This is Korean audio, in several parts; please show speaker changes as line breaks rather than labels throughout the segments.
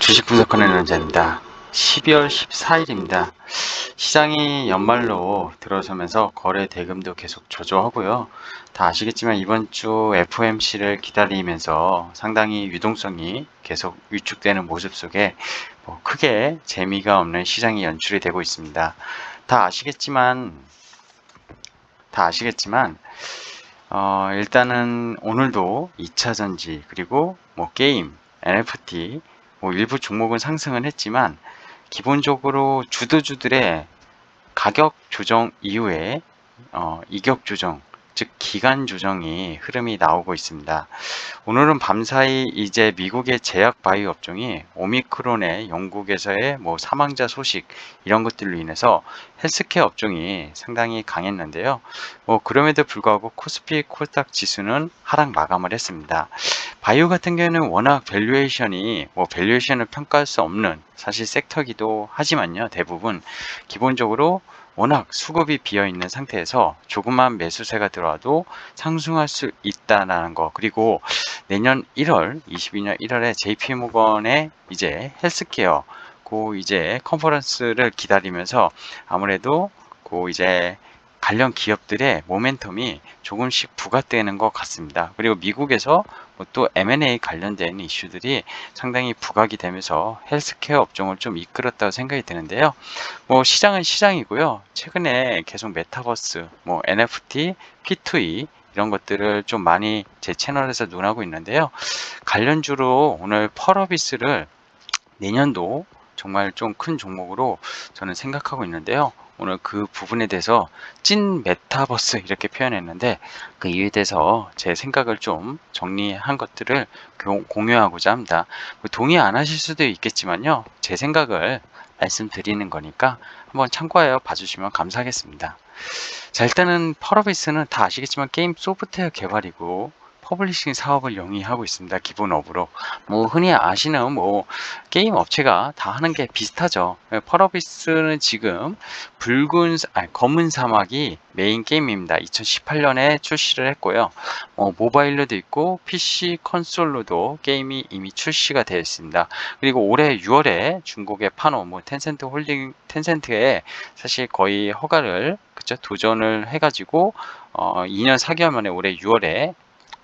주식 분석하는 연자입니다. 12월 14일입니다. 시장이 연말로 들어서면서 거래 대금도 계속 저조하고요. 다 아시겠지만 이번 주 FOMC를 기다리면서 상당히 유동성이 계속 위축되는 모습 속에 크게 재미가 없는 시장이 연출이 되고 있습니다. 다 아시겠지만 일단은 오늘도 2차전지 그리고 게임, NFT 일부 종목은 상승은 했지만 기본적으로 주도주들의 가격 조정 이후에 이격 조정, 즉 기간 조정이 흐름이 나오고 있습니다. 오늘은 밤사이 이제 미국의 제약 바이오 업종이 오미크론의 영국에서의 사망자 소식 이런 것들로 인해서 헬스케어 업종이 상당히 강했는데요. 그럼에도 불구하고 코스피 코스닥 지수는 하락 마감을 했습니다. 바이오 같은 경우에는 워낙 밸류에이션을 평가할 수 없는 사실 섹터기도 하지만요. 대부분 기본적으로 워낙 수급이 비어 있는 상태에서 조그만 매수세가 들어와도 상승할 수 있다는 거. 그리고 내년 22년 1월에 JP모건의 이제 헬스케어 이제 컨퍼런스를 기다리면서 아무래도 이제 관련 기업들의 모멘텀이 조금씩 부각되는 것 같습니다. 그리고 미국에서 또 M&A 관련된 이슈들이 상당히 부각이 되면서 헬스케어 업종을 좀 이끌었다고 생각이 드는데요. 시장은 시장이고요. 최근에 계속 메타버스, NFT, P2E 이런 것들을 좀 많이 제 채널에서 논하고 있는데요. 관련주로 오늘 펄어비스를 내년도 정말 좀 큰 종목으로 저는 생각하고 있는데요. 오늘 그 부분에 대해서 찐 메타버스 이렇게 표현했는데 그 이유에 대해서 제 생각을 좀 정리한 것들을 공유하고자 합니다. 동의 안 하실 수도 있겠지만요. 제 생각을 말씀드리는 거니까 한번 참고하여 봐주시면 감사하겠습니다. 자, 일단은 펄어비스는 다 아시겠지만 게임 소프트웨어 개발이고 퍼블리싱 사업을 영위하고 있습니다. 기본업으로. 흔히 아시는 게임 업체가 다 하는 게 비슷하죠. 펄어비스는 지금 검은 사막이 메인 게임입니다. 2018년에 출시를 했고요. 모바일로도 있고 PC 콘솔로도 게임이 이미 출시가 되어 있습니다. 그리고 올해 6월에 중국의 파노, 텐센트에 사실 거의 허가를 도전을 해가지고 2년 4개월 만에 올해 6월에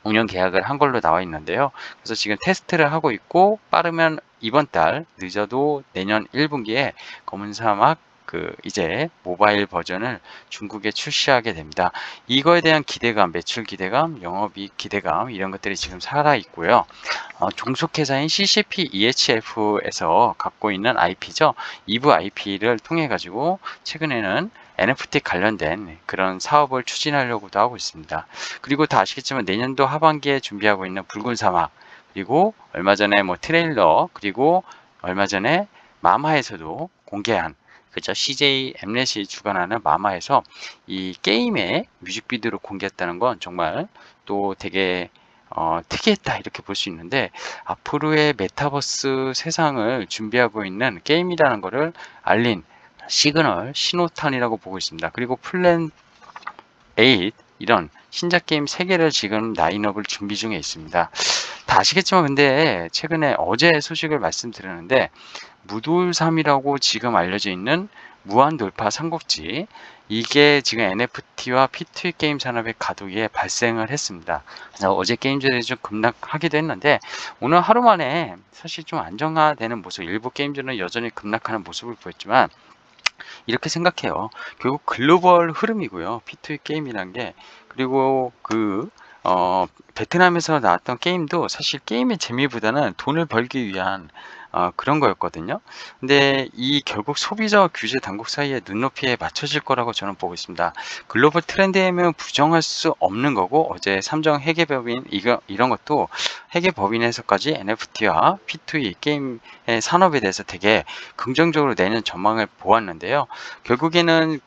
운영 계약을 한 걸로 나와 있는데요. 그래서 지금 테스트를 하고 있고 빠르면 이번 달 늦어도 내년 1분기에 검은 사막 이제 모바일 버전을 중국에 출시하게 됩니다. 이거에 대한 기대감, 매출 기대감, 영업이익 기대감 이런 것들이 지금 살아 있고요. 종속회사인 CCP EHF에서 갖고 있는 IP죠. 이브 IP를 통해 가지고 최근에는 NFT 관련된 그런 사업을 추진하려고도 하고 있습니다. 그리고 다 아시겠지만 내년도 하반기에 준비하고 있는 붉은 사막 그리고 얼마 전에 트레일러 그리고 얼마 전에 마마에서도 공개한 CJ 엠넷이 주관하는 마마에서 이 게임의 뮤직비디오를 공개했다는 건 정말 또 되게 특이했다 이렇게 볼 수 있는데 앞으로의 메타버스 세상을 준비하고 있는 게임이라는 것을 알린 시그널 신호탄이라고 보고 있습니다. 그리고 플랜 8 이런 신작 게임 3개를 지금 라인업을 준비 중에 있습니다. 다 아시겠지만 근데 최근에 어제 소식을 말씀드렸는데 무돌3이라고 지금 알려져 있는 무한 돌파 삼국지 이게 지금 NFT와 P2E 게임 산업의 가동에 발생을 했습니다. 그래서 어제 게임즈들이 좀 급락하기도 했는데 오늘 하루 만에 사실 좀 안정화되는 모습 일부 게임즈는 여전히 급락하는 모습을 보였지만 이렇게 생각해요. 결국 글로벌 흐름이고요. P2E 게임이란 게 그리고 베트남에서 나왔던 게임도 사실 게임의 재미보다는 돈을 벌기 위한 그런 거였거든요. 근데 이 결국 소비자와 규제 당국 사이의 눈높이에 맞춰질 거라고 저는 보고 있습니다. 글로벌 트렌드면 부정할 수 없는 거고 어제 삼정 회계법인 이런 것도 회계법인에서까지 NFT와 P2E 게임의 산업에 대해서 되게 긍정적으로 내는 전망을 보았는데요. 결국에는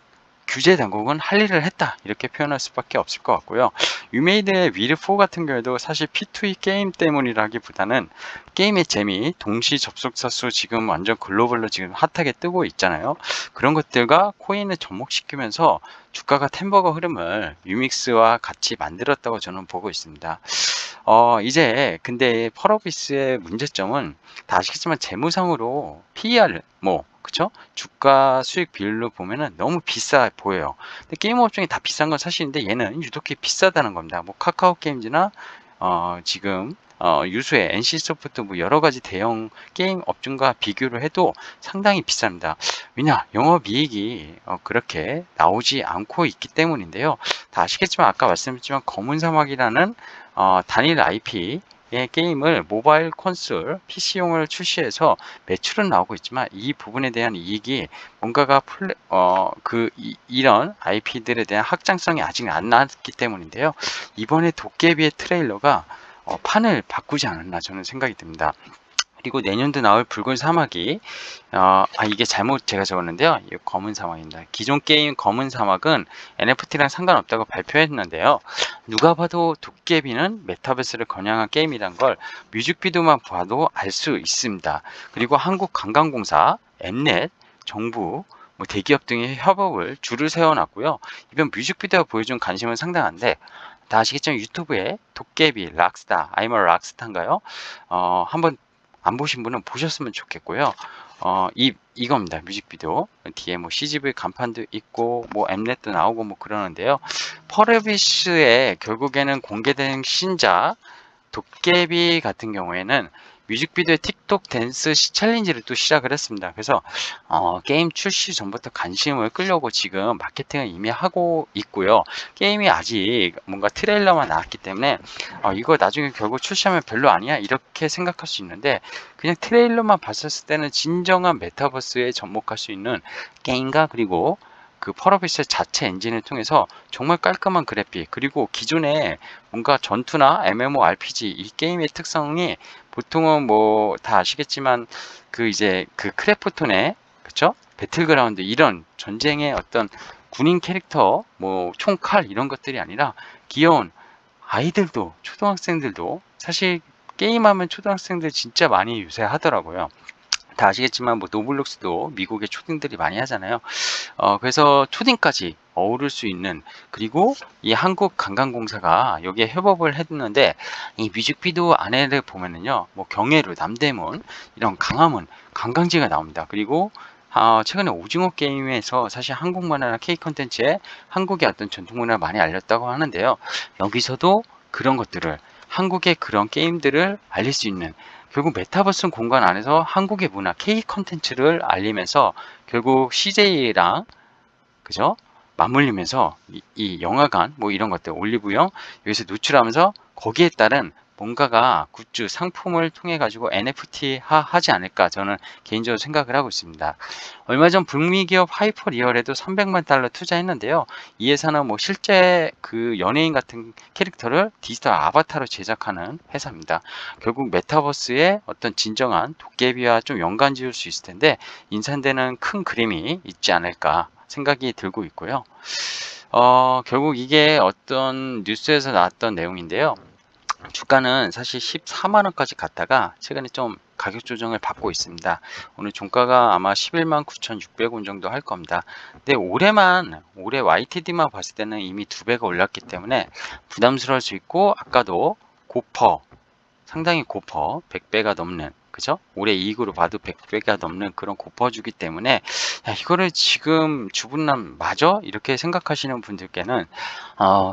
규제 당국은 할 일을 했다 이렇게 표현할 수밖에 없을 것 같고요. 유메이드의 위드4 같은 경우에도 사실 P2E 게임 때문이라기보다는 게임의 재미, 동시 접속자 수 지금 완전 글로벌로 지금 핫하게 뜨고 있잖아요. 그런 것들과 코인을 접목시키면서 주가가 템버거 흐름을 유믹스와 같이 만들었다고 저는 보고 있습니다. 이제 근데 펄어비스의 문제점은 다 아시겠지만 재무상으로 PER 뭐 그쵸? 주가 수익 비율로 보면은 너무 비싸 보여요. 근데 게임 업종이 다 비싼 건 사실인데 얘는 유독히 비싸다는 겁니다. 뭐 카카오 게임즈나 지금 유수의 NC소프트 뭐 여러 가지 대형 게임 업종과 비교를 해도 상당히 비쌉니다. 왜냐? 영업이익이 그렇게 나오지 않고 있기 때문인데요. 다 아시겠지만 아까 말씀드렸지만 검은 사막이라는 단일 IP의 게임을 모바일 콘솔 PC용을 출시해서 매출은 나오고 있지만 이 부분에 대한 이익이 뭔가가 이런 IP들에 대한 확장성이 아직 안 나왔기 때문인데요. 이번에 도깨비의 트레일러가 판을 바꾸지 않았나 저는 생각이 듭니다. 그리고 내년도 나올 붉은 사막이 이게 잘못 제가 적었는데요. 이 검은 사막입니다. 기존 게임 검은 사막은 NFT랑 상관없다고 발표했는데요. 누가 봐도 도깨비는 메타버스를 겨냥한 게임이란 걸 뮤직비디오만 봐도 알 수 있습니다. 그리고 한국관광공사, 엠넷, 정부, 뭐 대기업 등의 협업을 줄을 세워놨고요. 이번 뮤직비디오 보여준 관심은 상당한데 다 아시겠지만 유튜브에 도깨비 락스타, 아이머 락스타인가요? 한번 안 보신 분은 보셨으면 좋겠고요. 이겁니다. 뮤직비디오. 뒤에 뭐 CGV 간판도 있고, 뭐 엠넷도 나오고 뭐 그러는데요. 퍼레비스의 결국에는 공개된 신작, 도깨비 같은 경우에는 뮤직비디오의 틱톡 댄스 챌린지를 또 시작을 했습니다. 그래서 게임 출시 전부터 관심을 끌려고 지금 마케팅을 이미 하고 있고요. 게임이 아직 뭔가 트레일러만 나왔기 때문에 이거 나중에 결국 출시하면 별로 아니야 이렇게 생각할 수 있는데 그냥 트레일러만 봤었을 때는 진정한 메타버스에 접목할 수 있는 게임과 그리고 그 펄어비스 자체 엔진을 통해서 정말 깔끔한 그래픽 그리고 기존에 뭔가 전투나 MMORPG 이 게임의 특성이 보통은 뭐 다 아시겠지만 그 이제 그 크래프톤의 그쵸? 배틀그라운드 이런 전쟁의 어떤 군인 캐릭터 뭐 총칼 이런 것들이 아니라 귀여운 아이들도 초등학생들도 사실 게임하면 초등학생들 진짜 많이 요새 하더라고요. 다 아시겠지만 뭐 노블록스도 미국의 초딩들이 많이 하잖아요. 그래서 초딩까지 어우를 수 있는 그리고 이 한국관광공사가 여기에 협업을 했는데 이 뮤직비디오 안에를 보면은요 뭐 경회로 남대문 이런 강화문 관광지가 나옵니다. 그리고 최근에 오징어 게임에서 사실 한국 만화나 K 컨텐츠에 한국의 어떤 전통 문화를 많이 알렸다고 하는데요. 여기서도 그런 것들을 한국의 그런 게임들을 알릴 수 있는 결국 메타버스 공간 안에서 한국의 문화 K 컨텐츠를 알리면서 결국 CJ랑 그죠? 맞물리면서 이 영화관 뭐 이런 것들 올리브영 여기서 노출하면서 거기에 따른 뭔가가 굿즈 상품을 통해 가지고 NFT 하지 않을까 저는 개인적으로 생각을 하고 있습니다. 얼마 전 북미 기업 하이퍼리얼에도 300만 달러 투자했는데요. 이 회사는 뭐 실제 그 연예인 같은 캐릭터를 디지털 아바타로 제작하는 회사입니다. 결국 메타버스의 어떤 진정한 도깨비와 좀 연관 지을 수 있을 텐데 인산되는 큰 그림이 있지 않을까 생각이 들고 있고요. 결국 이게 어떤 뉴스에서 나왔던 내용인데요. 주가는 사실 14만 원까지 갔다가 최근에 좀 가격 조정을 받고 있습니다. 오늘 종가가 아마 11만 9,600원 정도 할 겁니다. 근데 올해 YTD만 봤을 때는 이미 2배가 올랐기 때문에 부담스러울 수 있고 아까도 고퍼 상당히 고퍼 100배가 넘는 그죠? 올해 이익으로 봐도 100배가 넘는 그런 고퍼주기 때문에 야, 이거를 지금 주분남 맞아? 이렇게 생각하시는 분들께는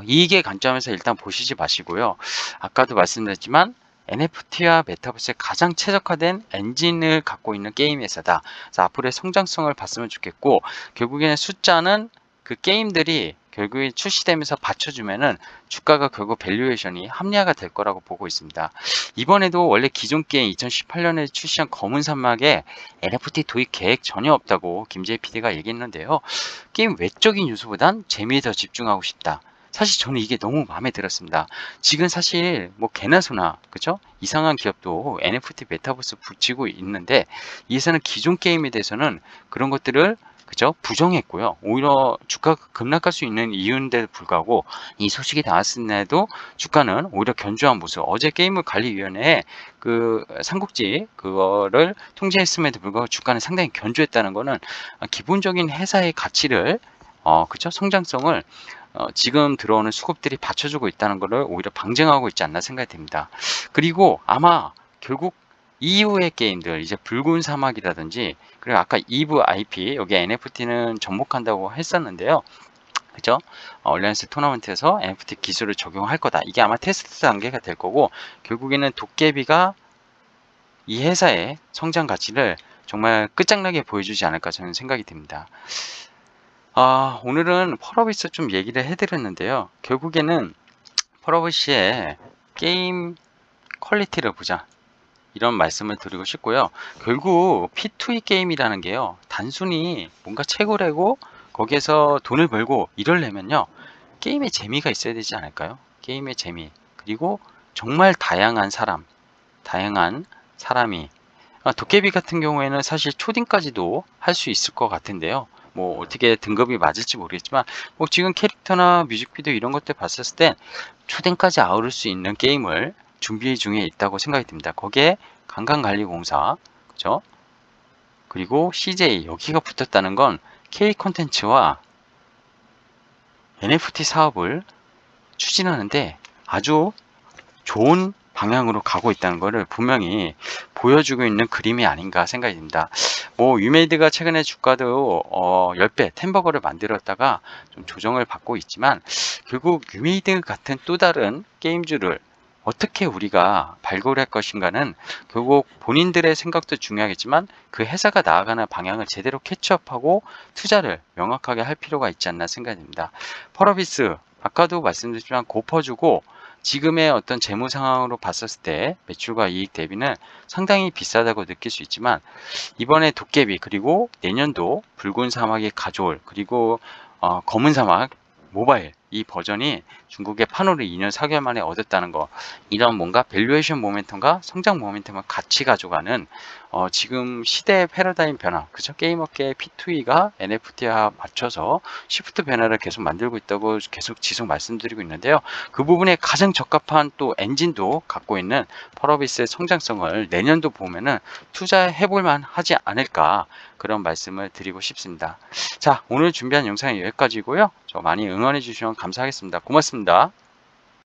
이익의 관점에서 일단 보시지 마시고요. 아까도 말씀드렸지만 NFT와 메타버스에 가장 최적화된 엔진을 갖고 있는 게임 회사다. 그래서 앞으로의 성장성을 봤으면 좋겠고 결국에는 숫자는 그 게임들이 결국에 출시되면서 받쳐주면은 주가가 결국 밸류에이션이 합리화가 될 거라고 보고 있습니다. 이번에도 원래 기존 게임 2018년에 출시한 검은 산막에 NFT 도입 계획 전혀 없다고 김재희 PD가 얘기했는데요. 게임 외적인 요소보단 재미에 더 집중하고 싶다. 사실 저는 이게 너무 마음에 들었습니다. 지금 사실 뭐 개나 소나 그죠? 이상한 기업도 NFT 메타버스 붙이고 있는데 이 회사는 기존 게임에 대해서는 그런 것들을 그죠? 부정했고요. 오히려 주가가 급락할 수 있는 이유인데도 불구하고 이 소식이 나왔음에도 주가는 오히려 견조한 모습. 어제 게임관리위원회에 그 삼국지 그거를 통제했음에도 불구하고 주가는 상당히 견조했다는 거는 기본적인 회사의 가치를 그쵸? 성장성을 지금 들어오는 수급들이 받쳐주고 있다는 것을 오히려 방증하고 있지 않나 생각이 듭니다. 그리고 아마 결국 이후의 게임들, 이제 붉은 사막이라든지, 그리고 아까 이브 IP, 여기 NFT는 접목한다고 했었는데요. 그죠? 얼리언스 토너먼트에서 NFT 기술을 적용할 거다. 이게 아마 테스트 단계가 될 거고, 결국에는 도깨비가 이 회사의 성장 가치를 정말 끝장나게 보여주지 않을까 저는 생각이 듭니다. 오늘은 펄어비스 좀 얘기를 해드렸는데요. 결국에는 펄어비스의 게임 퀄리티를 보자, 이런 말씀을 드리고 싶고요. 결국 P2E 게임이라는 게요, 단순히 뭔가 채굴 하고 거기에서 돈을 벌고 이러려면요, 게임의 재미가 있어야 되지 않을까요? 게임의 재미, 그리고 정말 다양한 사람이, 도깨비 같은 경우에는 사실 초딩까지도 할 수 있을 것 같은데요. 뭐 어떻게 등급이 맞을지 모르겠지만, 뭐 지금 캐릭터나 뮤직비디오 이런 것들 봤을 때 초딩까지 아우를 수 있는 게임을 준비 중에 있다고 생각이 듭니다. 거기에 관광관리공사, 그죠? 그리고 CJ, 여기가 붙었다는 건 K 콘텐츠와 NFT 사업을 추진하는데 아주 좋은 방향으로 가고 있다는 것을 분명히 보여주고 있는 그림이 아닌가 생각이 듭니다. 뭐 유메이드가 최근에 주가도 10배 템버거를 만들었다가 좀 조정을 받고 있지만, 결국 유메이드 같은 또 다른 게임주를 어떻게 우리가 발굴할 것인가는 결국 본인들의 생각도 중요하겠지만, 그 회사가 나아가는 방향을 제대로 캐치업하고 투자를 명확하게 할 필요가 있지 않나 생각이 듭니다. 펄어비스, 아까도 말씀드렸지만 고퍼주고 지금의 어떤 재무 상황으로 봤었을 때 매출과 이익 대비는 상당히 비싸다고 느낄 수 있지만, 이번에 도깨비, 그리고 내년도 붉은 사막이 가져올, 그리고 검은 사막 모바일 이 버전이 중국의 판호를 2년 4개월 만에 얻었다는 거, 이런 뭔가 밸류에이션 모멘텀과 성장 모멘텀을 같이 가져가는 지금 시대의 패러다임 변화, 그죠? 게임업계의 P2E가 NFT와 맞춰서 시프트 변화를 계속 만들고 있다고 계속 지속 말씀드리고 있는데요. 그 부분에 가장 적합한 또 엔진도 갖고 있는 펄어비스의 성장성을 내년도 보면은 투자해볼만 하지 않을까, 그런 말씀을 드리고 싶습니다. 자, 오늘 준비한 영상이 여기까지고요. 저 많이 응원해 주시면 감사하겠습니다. 고맙습니다.